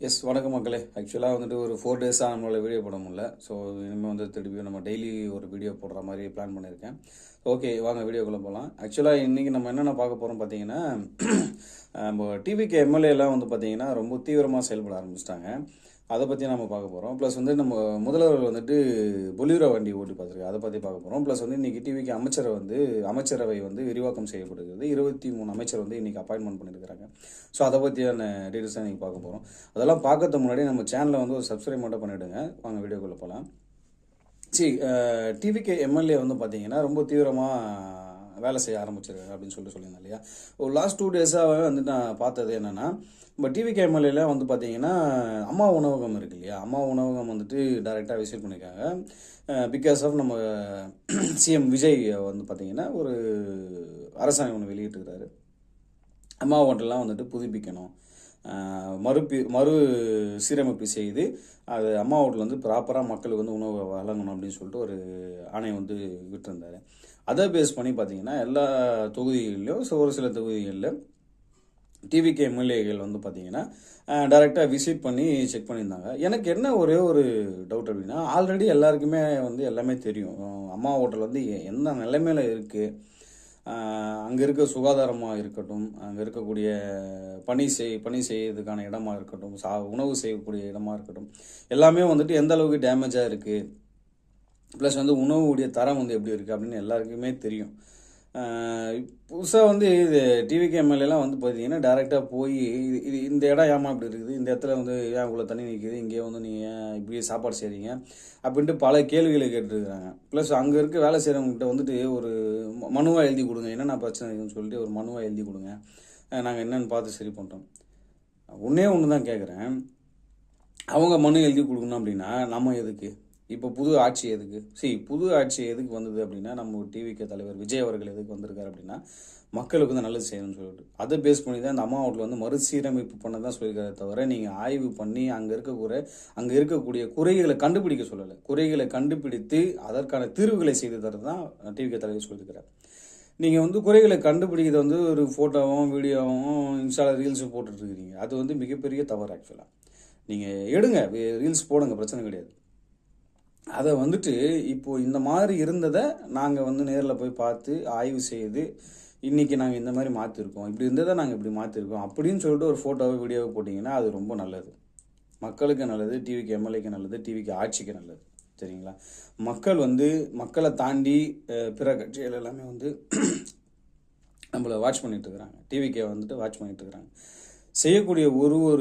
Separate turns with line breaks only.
S வணக்கம் மக்களே. ஆக்சுவலாக வந்துட்டு ஒரு 4 டேஸாக நம்மளால் வீடியோ போட முடியல. ஸோ இனிமேல் வந்து திருப்பி நம்ம டெய்லி ஒரு வீடியோ போடுற மாதிரி பிளான் பண்ணியிருக்கேன். ஓகே, வாங்க வீடியோக்குள்ளே போகலாம். ஆக்சுவலாக இன்றைக்கி நம்ம என்னென்ன பார்க்க போகிறோம் பார்த்தீங்கன்னா, நம்ம டிவிக்கு எம்எல்ஏலாம் வந்து பார்த்தீங்கன்னா ரொம்ப தீவிரமாக செயல்பட ஆரம்பிச்சிட்டாங்க. அதை பற்றி நம்ம பார்க்க போகிறோம். ப்ளஸ் வந்து நம்ம முதல்வர் வந்துட்டு பொலிரோ வண்டி ஓட்டி பார்த்துருக்கு, அதை பற்றி பார்க்க போகிறோம். ப்ளஸ் வந்து இன்றைக்கி டிவிக்கு அமைச்சரவை வந்து விரிவாக்கம் செய்யப்படுகிறது. 23 அமைச்சர் வந்து இன்றைக்கி அப்பாயின்மெண்ட் பண்ணியிருக்கிறாங்க. ஸோ அதை பற்றியான டீட்டெயில்ஸ் தான் இன்றைக்கி பார்க்க போகிறோம். அதெல்லாம் பார்க்கறதுக்கு முன்னாடி நம்ம சேனலை வந்து ஒரு சப்ஸ்கிரைப் மட்டும் பண்ணிவிடுங்க. வாங்க வீடியோக்குள்ளே போகலாம். டிவிக்கு எம்எல்ஏ வந்து பார்த்தீங்கன்னா ரொம்ப தீவிரமாக வேலை செய்ய ஆரம்பிச்சிருக்காங்க அப்படின்னு சொல்லியிருந்தேன் இல்லையா. ஒரு லாஸ்ட் 2 டேஸாகவே வந்து நான் பார்த்தது என்னென்னா, நம்ம டிவிகே எம்எல்ஏல வந்து பார்த்தீங்கன்னா அம்மா உணவகம் இருக்கு இல்லையா, அம்மா உணவகம் வந்துட்டு டைரெக்டாக விசிட் பண்ணியிருக்காங்க. பிகாஸ் ஆஃப் நம்ம சிஎம் விஜய் வந்து பார்த்தீங்கன்னா ஒரு அரசாணை ஒன்று வெளியிட்டிருக்கிறாரு. அம்மா ஹோட்டல்லாம் வந்துட்டு புதுப்பிக்கணும், மறு சீரமைப்பு செய்து அது அம்மா ஹோட்டல் வந்து ப்ராப்பராக மக்களுக்கு வந்து உணவு வழங்கணும் அப்படின்னு சொல்லிட்டு ஒரு ஆணையை வந்து விட்டுருந்தாரு. அதை பேஸ் பண்ணி பார்த்தீங்கன்னா எல்லா தொகுதிகளிலும் ஒரு சில தொகுதிகளில் டிவிகே எம்எல்ஏகள் வந்து பார்த்தீங்கன்னா டைரெக்டாக விசிட் பண்ணி செக் பண்ணியிருந்தாங்க. எனக்கு என்ன ஒரே ஒரு டவுட் அப்படின்னா, ஆல்ரெடி எல்லாருக்குமே வந்து எல்லாமே தெரியும் அம்மா ஹோட்டல் வந்து எந்த நிலைமையில் இருக்குது, அங்கே இருக்க சுகாதாரமாக இருக்கட்டும், அங்கே இருக்கக்கூடிய பணி செய்யறதுக்கான இடமா இருக்கட்டும், உணவு செய்யக்கூடிய இடமா இருக்கட்டும், எல்லாமே வந்துட்டு எந்த அளவுக்கு டேமேஜாக இருக்குது, ப்ளஸ் வந்து உணவுடைய தரம் வந்து எப்படி இருக்குது அப்படின்னு எல்லாருக்குமே தெரியும். புதுசாக வந்து இது டிவிகே எம்எல்ஏலாம் வந்து பார்த்தீங்கன்னா டேரெக்டாக போய் இது இந்த இடம் ஏமா இப்படி இருக்குது, இந்த இடத்துல வந்து ஏன் இவ்வளோ தண்ணி நிற்கிது, இங்கேயே வந்து நீங்கள் இப்படி சாப்பாடு செய்கிறீங்க அப்படின்ட்டு பல கேள்விகளை கேட்டுருக்குறாங்க. ப்ளஸ் அங்கே இருக்க வேலை செய்கிறவங்ககிட்ட வந்துட்டு ஒரு மனுவாக எழுதி கொடுங்க, என்னென்ன பிரச்சனை இருக்குன்னு சொல்லிட்டு ஒரு மனுவாக எழுதி கொடுங்க, நாங்கள் என்னென்னு பார்த்து சரி பண்ணுறோம். ஒன்று தான் கேட்குறேன், அவங்க மனு எழுதி கொடுக்கணும் அப்படின்னா நம்ம எதுக்கு இப்போ புது ஆட்சி எதுக்கு? புது ஆட்சி எதுக்கு வந்தது அப்படின்னா, நம்ம டிவிகே தலைவர் விஜய் அவர்கள் எதுக்கு வந்திருக்காரு அப்படின்னா, மக்களுக்கு வந்து நல்லது செய்யணும்னு சொல்லிட்டு அதை பேஸ் பண்ணி தான் இந்த அம்மா ஹோட்டல் வந்து மறுசீரமைப்பு பண்ண தான் சொல்லியிருக்காரு தவிர, நீங்கள் ஆய்வு பண்ணி அங்கே இருக்கக்கூடிய குறைகளை கண்டுபிடிக்க சொல்லலை. குறைகளை கண்டுபிடித்து அதற்கான தீர்வுகளை செய்து தரது தான் டிவிகே தலைவர் சொல்லியிருக்கிறார். நீங்கள் வந்து குறைகளை கண்டுபிடிக்கிறத வந்து ஒரு ஃபோட்டோவும் வீடியோவும் இன்ஸ்டாவில் ரீல்ஸும் போட்டுட்ருக்கிறீங்க. அது வந்து மிகப்பெரிய தவறு. ஆக்சுவலாக நீங்கள் எடுங்க, ரீல்ஸ் போடுங்க, பிரச்சனை கிடையாது. அதை வந்துட்டு இப்போது இந்த மாதிரி இருந்ததை நாங்கள் வந்து நேரில் போய் பார்த்து ஆய்வு செய்து இன்றைக்கி நாங்கள் இந்த மாதிரி மாற்றிருக்கோம், இப்படி இருந்ததை நாங்கள் இப்படி மாற்றிருக்கோம் அப்படின்னு சொல்லிட்டு ஒரு ஃபோட்டோவை வீடியோவை போட்டிங்கன்னா அது ரொம்ப நல்லது. மக்களுக்கு நல்லது, டிவிக்கு எம்எல்ஏக்கு நல்லது, டிவிக்கு ஆட்சிக்கு நல்லது. சரிங்களா? மக்களை தாண்டி பிற கட்சிகள் எல்லாமே வந்து நம்மளை வாட்ச் பண்ணிட்டு இருக்கிறாங்க, டிவிக்கே வந்துட்டு வாட்ச் பண்ணிட்டு இருக்கிறாங்க. செய்யக்கூடிய ஒரு